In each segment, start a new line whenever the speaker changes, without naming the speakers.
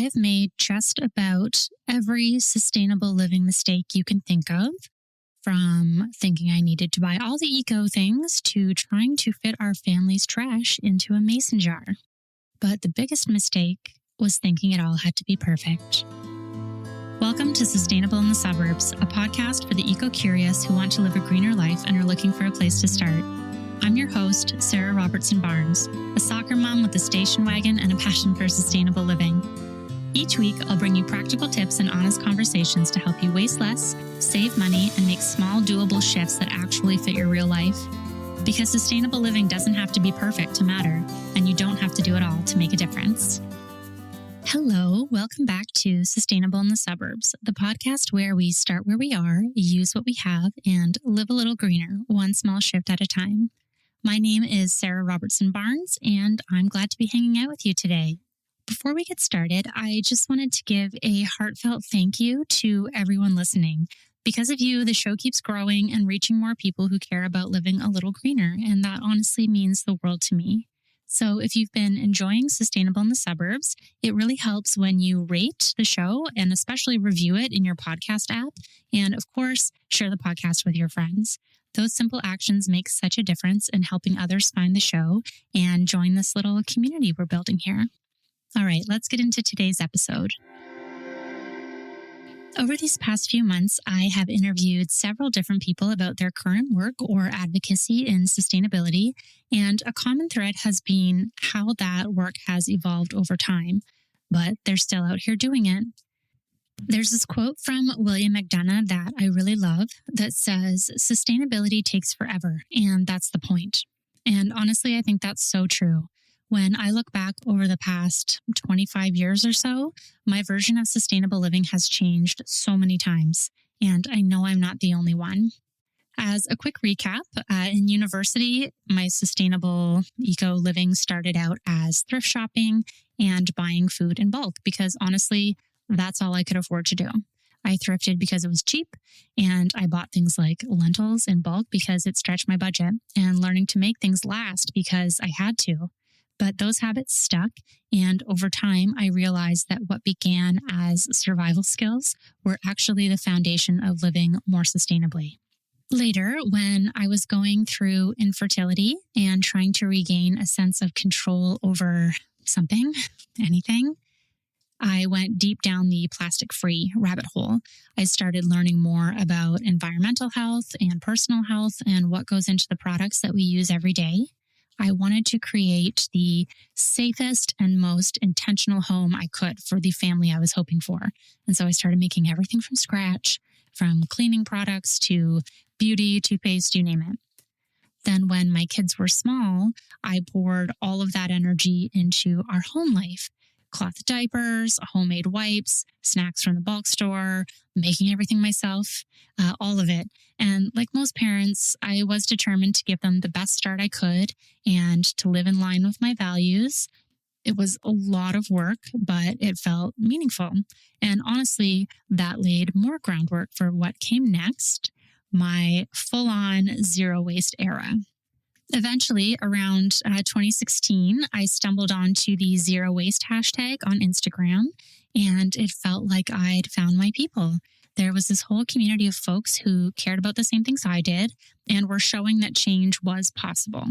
have made just about every sustainable living mistake you can think of, from thinking I needed to buy all the eco things to trying to fit our family's trash into a mason jar. But the biggest mistake was thinking it all had to be perfect. Welcome to Sustainable in the Suburbs, a podcast for the eco-curious who want to live a greener life and are looking for a place to start. I'm your host, Sarah Robertson Barnes, a soccer mom with a station wagon and a passion for sustainable living. Each week, I'll bring you practical tips and honest conversations to help you waste less, save money, and make small, doable shifts that actually fit your real life. Because sustainable living doesn't have to be perfect to matter, and you don't have to do it all to make a difference. Hello, welcome back to Sustainable in the Suburbs, the podcast where we start where we are, use what we have, and live a little greener, one small shift at a time. My name is Sarah Robertson Barnes, and I'm glad to be hanging out with you today. Before we get started, I just wanted to give a heartfelt thank you to everyone listening. Because of you, the show keeps growing and reaching more people who care about living a little greener, and that honestly means the world to me. So if you've been enjoying Sustainable in the Suburbs, it really helps when you rate the show and especially review it in your podcast app. And of course, share the podcast with your friends. Those simple actions make such a difference in helping others find the show and join this little community we're building here. All right, let's get into today's episode. Over these past few months, I have interviewed several different people about their current work or advocacy in sustainability, and a common thread has been how that work has evolved over time, but they're still out here doing it. There's this quote from William McDonough that I really love that says, "Sustainability takes forever, and that's the point." And honestly, I think that's so true. When I look back over the past 25 years or so, my version of sustainable living has changed so many times, and I know I'm not the only one. As a quick recap, in university, my sustainable eco living started out as thrift shopping and buying food in bulk because honestly, that's all I could afford to do. I thrifted because it was cheap, and I bought things like lentils in bulk because it stretched my budget, and learning to make things last because I had to. But those habits stuck, and over time, I realized that what began as survival skills were actually the foundation of living more sustainably. Later, when I was going through infertility and trying to regain a sense of control over something, anything, I went deep down the plastic-free rabbit hole. I started learning more about environmental health and personal health and what goes into the products that we use every day. I wanted to create the safest and most intentional home I could for the family I was hoping for. And so I started making everything from scratch, from cleaning products to beauty, toothpaste, you name it. Then when my kids were small, I poured all of that energy into our home life. Cloth diapers, homemade wipes, snacks from the bulk store, making everything myself, all of it. And like most parents, I was determined to give them the best start I could and to live in line with my values. It was a lot of work, but it felt meaningful. And honestly, that laid more groundwork for what came next, my full-on zero waste era. Eventually, around 2016, I stumbled onto the zero waste hashtag on Instagram, and it felt like I'd found my people. There was this whole community of folks who cared about the same things I did and were showing that change was possible.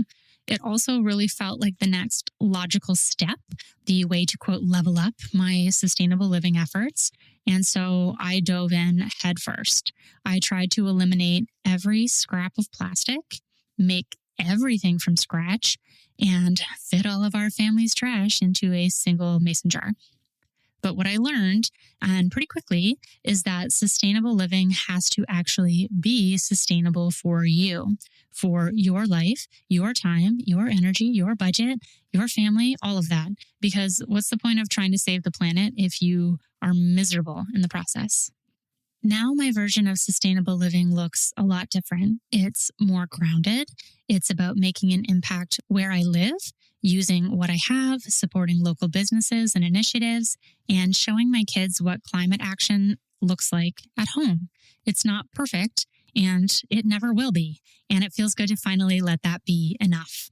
It also really felt like the next logical step, the way to, quote, level up my sustainable living efforts. And so I dove in head first. I tried to eliminate every scrap of plastic, make everything from scratch, and fit all of our family's trash into a single mason jar. But what I learned, and pretty quickly, is that sustainable living has to actually be sustainable for you, for your life, your time, your energy, your budget, your family, all of that. Because what's the point of trying to save the planet if you are miserable in the process? Now my version of sustainable living looks a lot different. It's more grounded. It's about making an impact where I live, using what I have, supporting local businesses and initiatives, and showing my kids what climate action looks like at home. It's not perfect, and it never will be. And it feels good to finally let that be enough.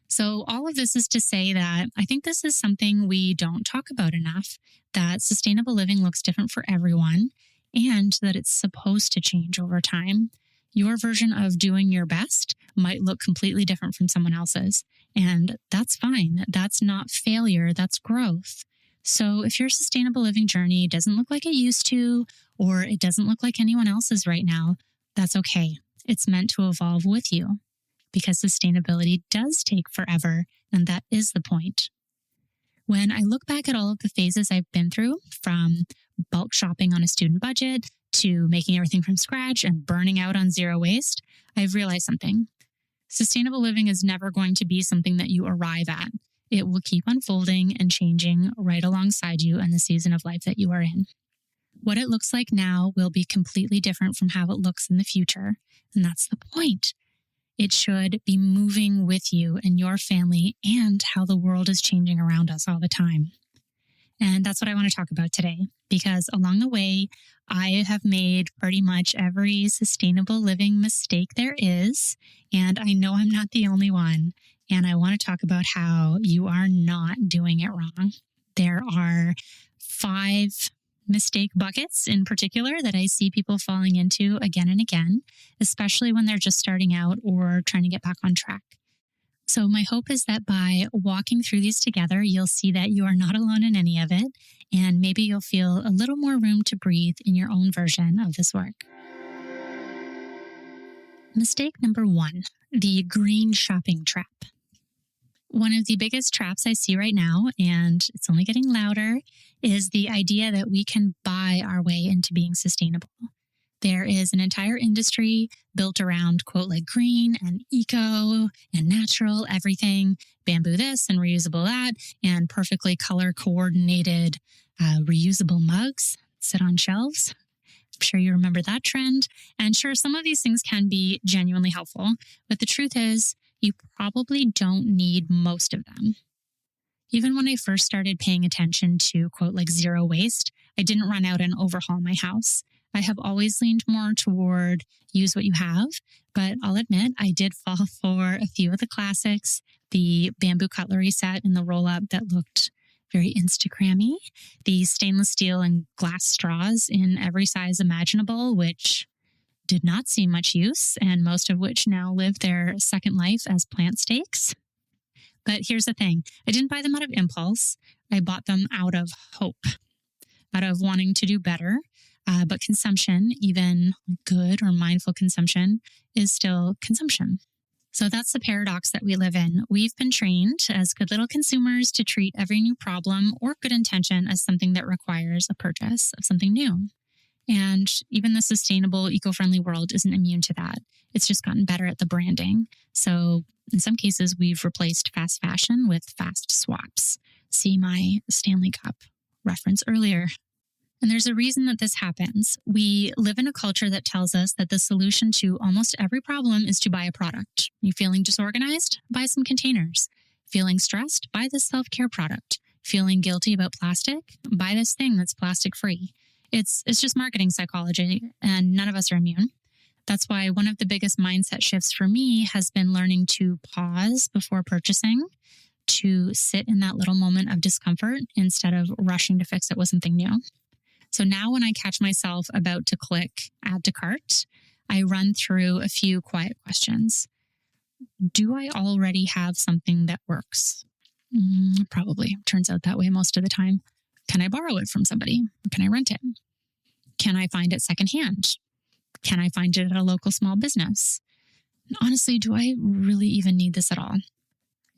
So, all of this is to say that I think this is something we don't talk about enough, that sustainable living looks different for everyone and that it's supposed to change over time. Your version of doing your best might look completely different from someone else's, and that's fine. That's not failure, that's growth. So, if your sustainable living journey doesn't look like it used to, or it doesn't look like anyone else's right now, that's okay. It's meant to evolve with you because sustainability does take forever, and that is the point. When I look back at all of the phases I've been through, from bulk shopping on a student budget to making everything from scratch and burning out on zero waste, I've realized something. Sustainable living is never going to be something that you arrive at. It will keep unfolding and changing right alongside you in the season of life that you are in. What it looks like now will be completely different from how it looks in the future, and that's the point. It should be moving with you and your family and how the world is changing around us all the time. And that's what I want to talk about today, because along the way, I have made pretty much every sustainable living mistake there is, and I know I'm not the only one. And I want to talk about how you are not doing it wrong. There are 5 mistake buckets in particular that I see people falling into again and again, especially when they're just starting out or trying to get back on track. So my hope is that by walking through these together, you'll see that you are not alone in any of it, and maybe you'll feel a little more room to breathe in your own version of this work. Mistake number 1, the green shopping trap. One of the biggest traps I see right now, and it's only getting louder, is the idea that we can buy our way into being sustainable. There is an entire industry built around, quote, like green and eco and natural, everything, bamboo this and reusable that, and perfectly color coordinated reusable mugs sit on shelves. I'm sure you remember that trend. And sure, some of these things can be genuinely helpful, but the truth is, you probably don't need most of them. Even when I first started paying attention to, quote, like zero waste, I didn't run out and overhaul my house. I have always leaned more toward use what you have, but I'll admit I did fall for a few of the classics, the bamboo cutlery set in the roll-up that looked very Instagrammy, the stainless steel and glass straws in every size imaginable, which did not see much use, and most of which now live their second life as plant stakes. But here's the thing. I didn't buy them out of impulse. I bought them out of hope, out of wanting to do better. But consumption, even good or mindful consumption, is still consumption. So that's the paradox that we live in. We've been trained as good little consumers to treat every new problem or good intention as something that requires a purchase of something new. And even the sustainable, eco-friendly world isn't immune to that. It's just gotten better at the branding. So in some cases, we've replaced fast fashion with fast swaps. See my Stanley Cup reference earlier. And there's a reason that this happens. We live in a culture that tells us that the solution to almost every problem is to buy a product. You feeling disorganized? Buy some containers. Feeling stressed? Buy this self-care product. Feeling guilty about plastic? Buy this thing that's plastic-free. It's just marketing psychology, and none of us are immune. That's why one of the biggest mindset shifts for me has been learning to pause before purchasing, to sit in that little moment of discomfort instead of rushing to fix it with something new. So now when I catch myself about to click add to cart, I run through a few quiet questions. Do I already have something that works? Probably. Turns out that way most of the time. Can I borrow it from somebody? Can I rent it? Can I find it secondhand? Can I find it at a local small business? And honestly, do I really even need this at all?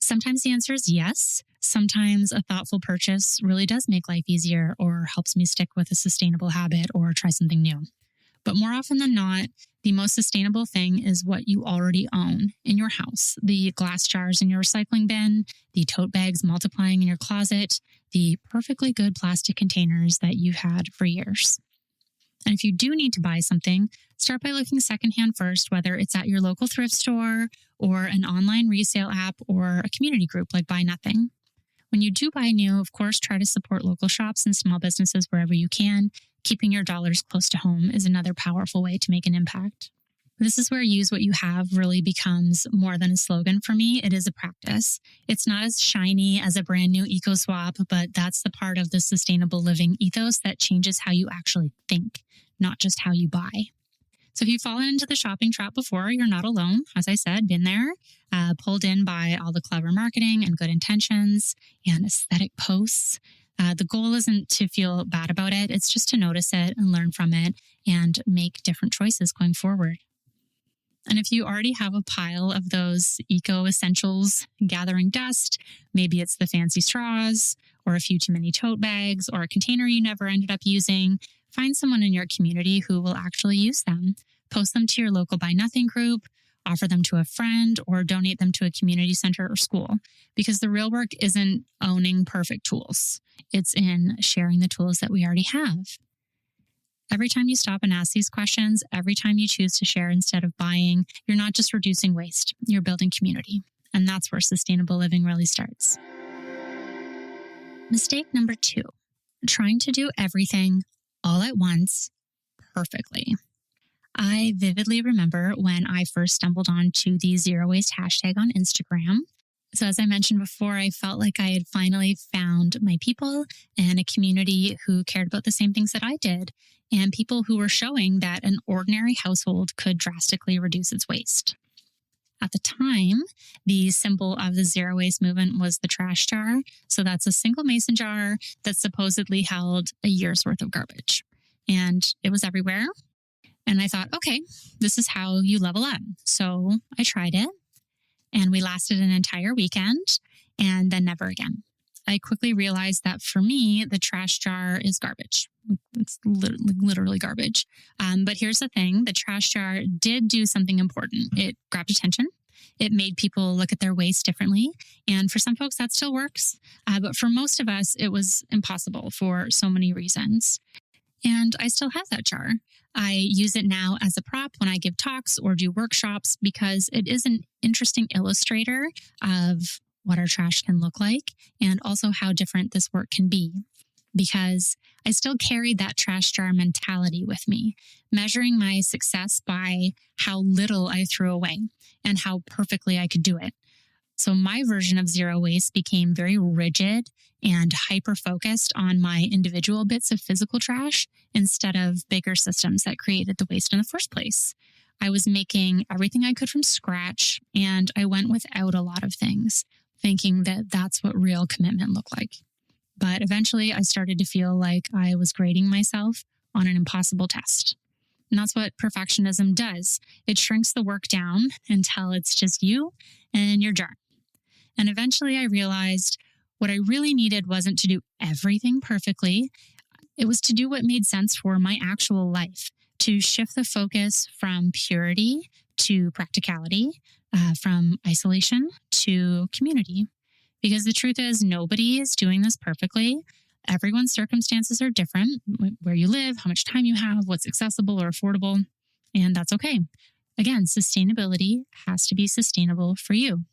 Sometimes the answer is yes. Sometimes a thoughtful purchase really does make life easier or helps me stick with a sustainable habit or try something new. But more often than not, the most sustainable thing is what you already own in your house. The glass jars in your recycling bin, the tote bags multiplying in your closet, the perfectly good plastic containers that you've had for years. And if you do need to buy something, start by looking secondhand first, whether it's at your local thrift store or an online resale app or a community group like Buy Nothing. When you do buy new, of course, try to support local shops and small businesses wherever you can. Keeping your dollars close to home is another powerful way to make an impact. This is where use what you have really becomes more than a slogan for me. It is a practice. It's not as shiny as a brand new eco swap, but that's the part of the sustainable living ethos that changes how you actually think, not just how you buy. So if you've fallen into the shopping trap before, you're not alone. As I said, been there, pulled in by all the clever marketing and good intentions and aesthetic posts. The goal isn't to feel bad about it. It's just to notice it and learn from it and make different choices going forward. And if you already have a pile of those eco essentials gathering dust, maybe it's the fancy straws or a few too many tote bags or a container you never ended up using, find someone in your community who will actually use them. Post them to your local Buy Nothing group, offer them to a friend, or donate them to a community center or school. Because the real work isn't owning perfect tools. It's in sharing the tools that we already have. Every time you stop and ask these questions, every time you choose to share instead of buying, you're not just reducing waste, you're building community. And that's where sustainable living really starts. Mistake number 2, trying to do everything all at once perfectly. I vividly remember when I first stumbled onto the zero waste hashtag on Instagram. So as I mentioned before, I felt like I had finally found my people and a community who cared about the same things that I did, and people who were showing that an ordinary household could drastically reduce its waste. At the time, the symbol of the zero waste movement was the trash jar. So that's a single mason jar that supposedly held a year's worth of garbage. And it was everywhere. And I thought, okay, this is how you level up. So I tried it. And we lasted an entire weekend and then never again. I quickly realized that for me, the trash jar is garbage. It's literally garbage. But here's the thing. The trash jar did do something important. It grabbed attention. It made people look at their waste differently. And for some folks, that still works. But for most of us, it was impossible for so many reasons. And I still have that jar. I use it now as a prop when I give talks or do workshops because it is an interesting illustrator of what our trash can look like and also how different this work can be. Because I still carried that trash jar mentality with me, measuring my success by how little I threw away and how perfectly I could do it. So my version of zero waste became very rigid and hyper-focused on my individual bits of physical trash instead of bigger systems that created the waste in the first place. I was making everything I could from scratch, and I went without a lot of things, thinking that that's what real commitment looked like. But eventually, I started to feel like I was grading myself on an impossible test. And that's what perfectionism does. It shrinks the work down until it's just you and your jar. And eventually I realized what I really needed wasn't to do everything perfectly. It was to do what made sense for my actual life, to shift the focus from purity to practicality, from isolation to community. Because the truth is, nobody is doing this perfectly. Everyone's circumstances are different, where you live, how much time you have, what's accessible or affordable, and that's okay. Again, sustainability has to be sustainable for you.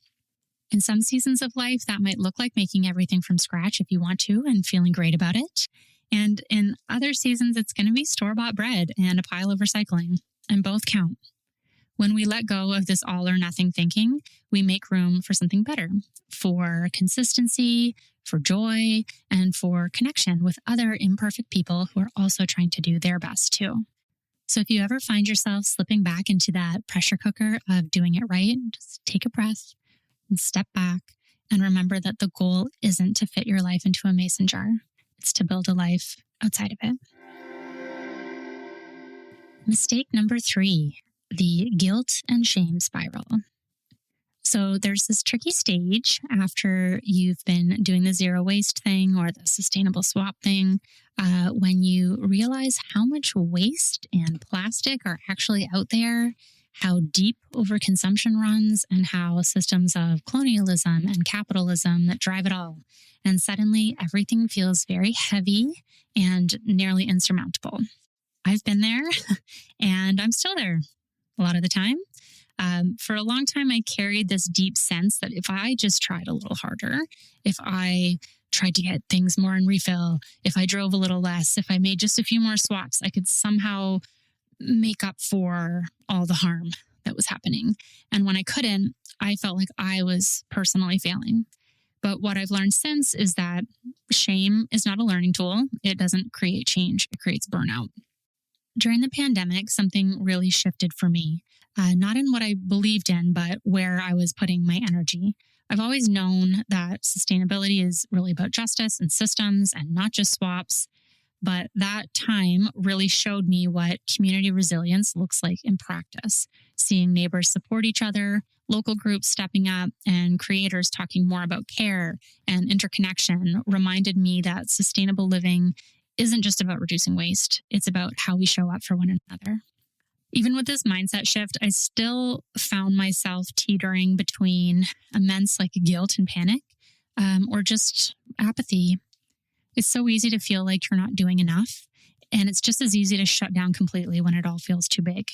In some seasons of life, that might look like making everything from scratch if you want to and feeling great about it. And in other seasons, it's going to be store-bought bread and a pile of recycling, and both count. When we let go of this all or nothing thinking, we make room for something better, for consistency, for joy, and for connection with other imperfect people who are also trying to do their best too. So if you ever find yourself slipping back into that pressure cooker of doing it right, just take a breath and step back and remember that the goal isn't to fit your life into a mason jar. It's to build a life outside of it. Mistake number 3, the guilt and shame spiral. So there's this tricky stage after you've been doing the zero waste thing or the sustainable swap thing, when you realize how much waste and plastic are actually out there, how deep overconsumption runs, and how systems of colonialism and capitalism that drive it all. And suddenly everything feels very heavy and nearly insurmountable. I've been there and I'm still there a lot of the time. For a long time, I carried this deep sense that if I just tried a little harder, if I tried to get things more in refill, if I drove a little less, if I made just a few more swaps, I could somehow make up for all the harm that was happening. And when I couldn't, I felt like I was personally failing. But what I've learned since is that shame is not a learning tool. It doesn't create change, it creates burnout. During the pandemic, something really shifted for me, not in what I believed in, but where I was putting my energy. I've always known that sustainability is really about justice and systems and not just swaps. But that time really showed me what community resilience looks like in practice. Seeing neighbors support each other, local groups stepping up, and creators talking more about care and interconnection reminded me that sustainable living isn't just about reducing waste. It's about how we show up for one another. Even with this mindset shift, I still found myself teetering between immense guilt and panic, or just apathy. It's so easy to feel like you're not doing enough. And it's just as easy to shut down completely when it all feels too big.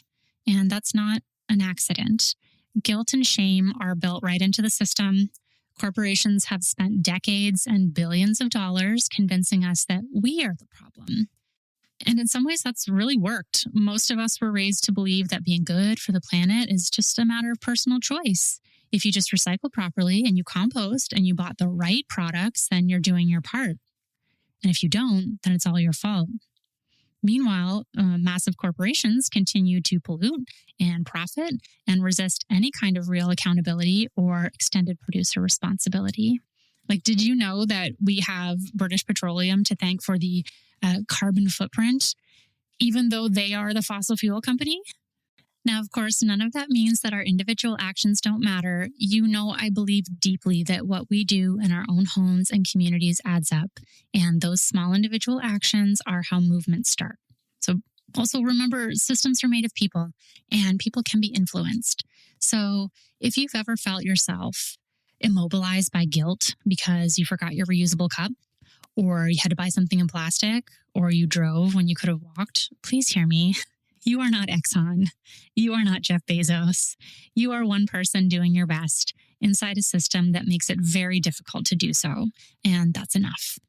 And that's not an accident. Guilt and shame are built right into the system. Corporations have spent decades and billions of dollars convincing us that we are the problem. And in some ways, that's really worked. Most of us were raised to believe that being good for the planet is just a matter of personal choice. If you just recycle properly and you compost and you bought the right products, then you're doing your part. And if you don't, then it's all your fault. Meanwhile, massive corporations continue to pollute and profit and resist any kind of real accountability or extended producer responsibility. Did you know that we have British Petroleum to thank for the carbon footprint, even though they are the fossil fuel company? Now, of course, none of that means that our individual actions don't matter. I believe deeply that what we do in our own homes and communities adds up. And those small individual actions are how movements start. So also remember, systems are made of people and people can be influenced. So if you've ever felt yourself immobilized by guilt because you forgot your reusable cup, or you had to buy something in plastic, or you drove when you could have walked, please hear me. You are not Exxon. You are not Jeff Bezos. You are one person doing your best inside a system that makes it very difficult to do so. And that's enough.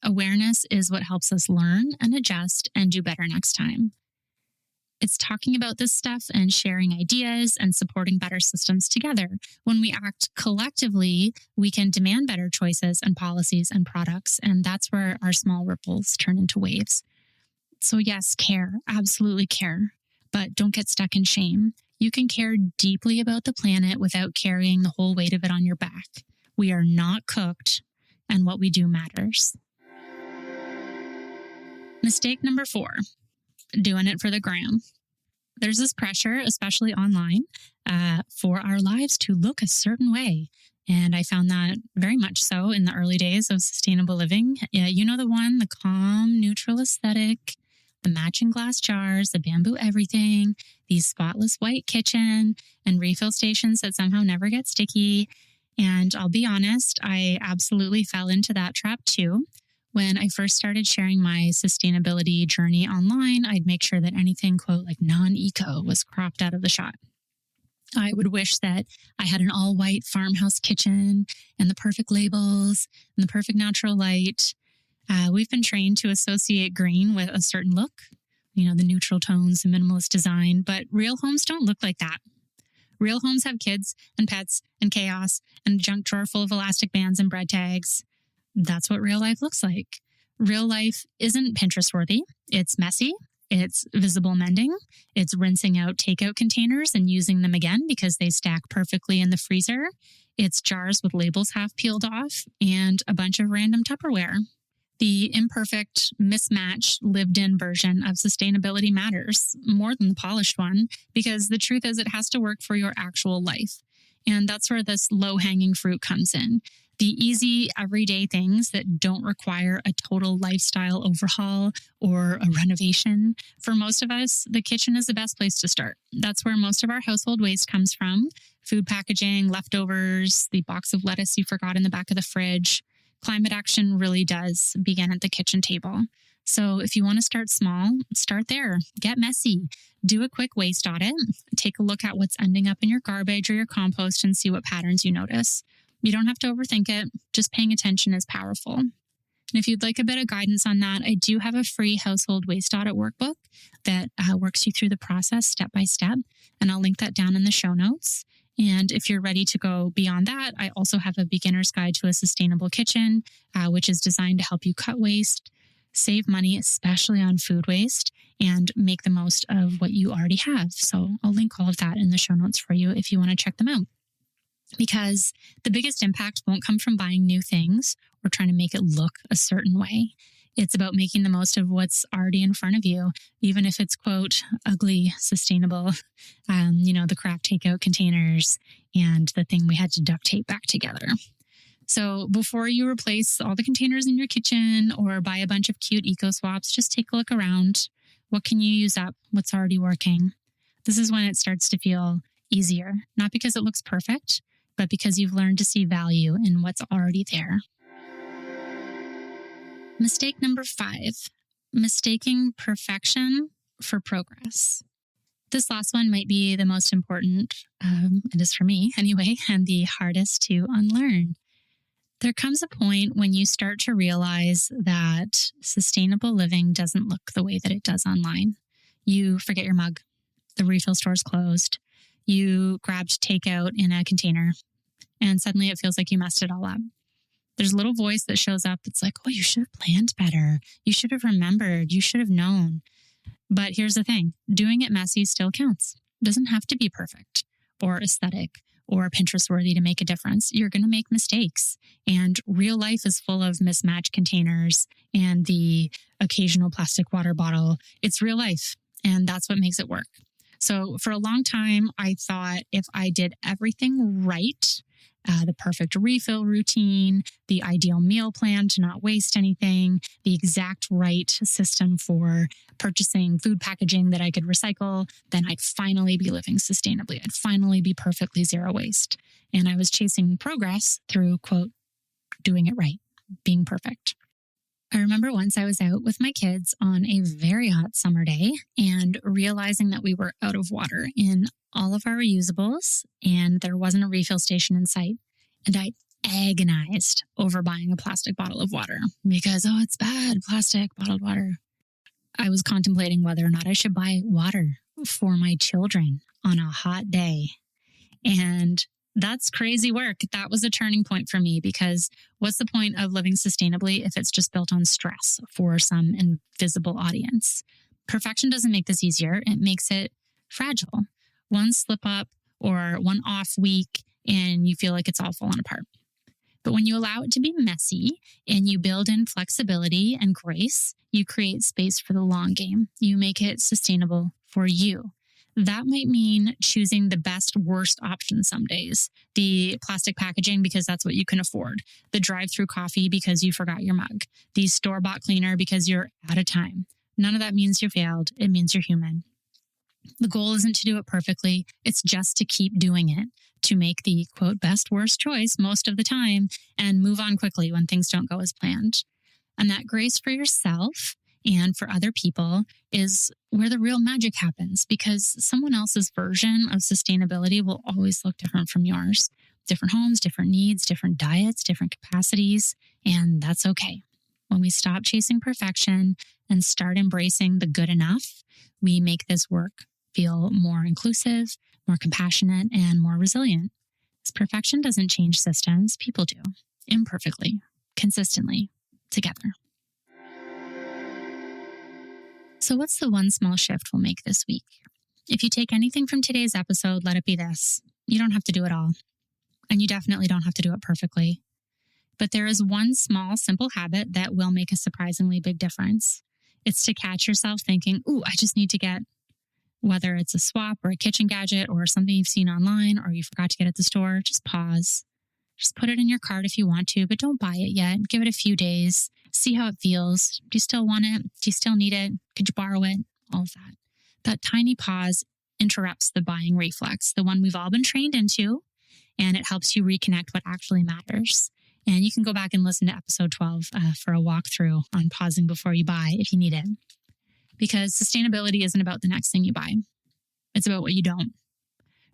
Awareness is what helps us learn and adjust and do better next time. It's talking about this stuff and sharing ideas and supporting better systems together. When we act collectively, we can demand better choices and policies and products. And that's where our small ripples turn into waves. So yes, care, absolutely care, but don't get stuck in shame. You can care deeply about the planet without carrying the whole weight of it on your back. We are not cooked, and what we do matters. Mistake number 4, doing it for the gram. There's this pressure, especially online, for our lives to look a certain way. And I found that very much so in the early days of sustainable living. You know the one, the calm, neutral aesthetic, the matching glass jars, the bamboo everything, the spotless white kitchen, and refill stations that somehow never get sticky. And I'll be honest, I absolutely fell into that trap too. When I first started sharing my sustainability journey online, I'd make sure that anything, quote, non-eco was cropped out of the shot. I would wish that I had an all-white farmhouse kitchen and the perfect labels and the perfect natural light. We've been trained to associate green with a certain look, the neutral tones and minimalist design, but real homes don't look like that. Real homes have kids and pets and chaos and a junk drawer full of elastic bands and bread tags. That's what real life looks like. Real life isn't Pinterest worthy. It's messy. It's visible mending. It's rinsing out takeout containers and using them again because they stack perfectly in the freezer. It's jars with labels half peeled off and a bunch of random Tupperware. The imperfect, mismatched, lived-in version of sustainability matters more than the polished one because the truth is it has to work for your actual life. And that's where this low-hanging fruit comes in. The easy, everyday things that don't require a total lifestyle overhaul or a renovation. For most of us, the kitchen is the best place to start. That's where most of our household waste comes from. Food packaging, leftovers, the box of lettuce you forgot in the back of the fridge. Climate action really does begin at the kitchen table. So if you want to start small, start there. Get messy. Do a quick waste audit. Take a look at what's ending up in your garbage or your compost and see what patterns you notice. You don't have to overthink it. Just paying attention is powerful. And if you'd like a bit of guidance on that, I do have a free household waste audit workbook that works you through the process step by step. And I'll link that down in the show notes. And if you're ready to go beyond that, I also have a beginner's guide to a sustainable kitchen, which is designed to help you cut waste, save money, especially on food waste, and make the most of what you already have. So I'll link all of that in the show notes for you if you want to check them out. Because the biggest impact won't come from buying new things or trying to make it look a certain way. It's about making the most of what's already in front of you, even if it's, quote, ugly, sustainable, the craft takeout containers and the thing we had to duct tape back together. So before you replace all the containers in your kitchen or buy a bunch of cute eco swaps, just take a look around. What can you use up? What's already working? This is when it starts to feel easier, not because it looks perfect, but because you've learned to see value in what's already there. Mistake number 5, mistaking perfection for progress. This last one might be the most important, it is for me anyway, and the hardest to unlearn. There comes a point when you start to realize that sustainable living doesn't look the way that it does online. You forget your mug, the refill store's closed, you grabbed takeout in a container, and suddenly it feels like you messed it all up. There's a little voice that shows up that's like, oh, you should have planned better. You should have remembered. You should have known. But here's the thing. Doing it messy still counts. It doesn't have to be perfect or aesthetic or Pinterest worthy to make a difference. You're going to make mistakes. And real life is full of mismatched containers and the occasional plastic water bottle. It's real life. And that's what makes it work. So for a long time, I thought if I did everything right, the perfect refill routine, the ideal meal plan to not waste anything, the exact right system for purchasing food packaging that I could recycle, then I'd finally be living sustainably. I'd finally be perfectly zero waste. And I was chasing progress through, quote, doing it right, being perfect. I remember once I was out with my kids on a very hot summer day and realizing that we were out of water in all of our reusables and there wasn't a refill station in sight. And I agonized over buying a plastic bottle of water because, oh, it's bad, plastic bottled water. I was contemplating whether or not I should buy water for my children on a hot day. And that's crazy work. That was a turning point for me because what's the point of living sustainably if it's just built on stress for some invisible audience? Perfection doesn't make this easier. It makes it fragile. One slip up or one off week and you feel like it's all falling apart. But when you allow it to be messy and you build in flexibility and grace, you create space for the long game. You make it sustainable for you. That might mean choosing the best, worst option some days. The plastic packaging because that's what you can afford. The drive-through coffee because you forgot your mug. The store-bought cleaner because you're out of time. None of that means you failed. It means you're human. The goal isn't to do it perfectly. It's just to keep doing it, to make the, quote, best, worst choice most of the time and move on quickly when things don't go as planned. And that grace for yourself and for other people is where the real magic happens because someone else's version of sustainability will always look different from yours. Different homes, different needs, different diets, different capacities, and that's okay. When we stop chasing perfection and start embracing the good enough, we make this work feel more inclusive, more compassionate, and more resilient. Because perfection doesn't change systems, people do, imperfectly, consistently, together. So what's the one small shift we'll make this week? If you take anything from today's episode, let it be this. You don't have to do it all. And you definitely don't have to do it perfectly. But there is one small, simple habit that will make a surprisingly big difference. It's to catch yourself thinking, ooh, I just need to get, whether it's a swap or a kitchen gadget or something you've seen online or you forgot to get at the store, just pause. Just put it in your cart if you want to, but don't buy it yet. Give it a few days. See how it feels. Do you still want it? Do you still need it? Could you borrow it? All of that. That tiny pause interrupts the buying reflex, the one we've all been trained into, and it helps you reconnect what actually matters. And you can go back and listen to episode 12 for a walkthrough on pausing before you buy if you need it. Because sustainability isn't about the next thing you buy. It's about what you don't.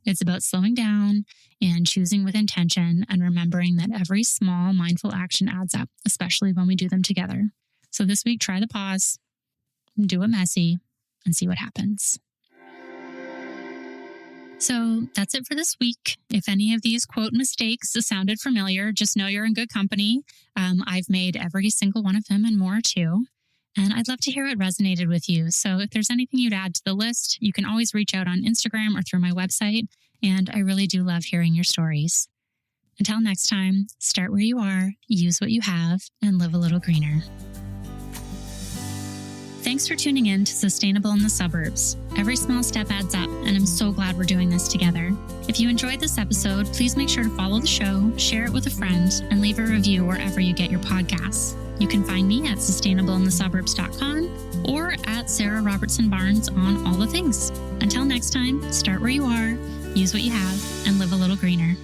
It's about slowing down and choosing with intention and remembering that every small mindful action adds up, especially when we do them together. So this week, try the pause, do it messy, and see what happens. So that's it for this week. If any of these quote mistakes sounded familiar, just know you're in good company. I've made every single one of them and more too. And I'd love to hear what resonated with you. So if there's anything you'd add to the list, you can always reach out on Instagram or through my website. And I really do love hearing your stories. Until next time, start where you are, use what you have, and live a little greener. Thanks for tuning in to Sustainable in the Suburbs. Every small step adds up, and I'm so glad we're doing this together. If you enjoyed this episode, please make sure to follow the show, share it with a friend, and leave a review wherever you get your podcasts. You can find me at sustainableinthesuburbs.com or at Sarah Robertson Barnes on all the things. Until next time, start where you are, use what you have, and live a little greener.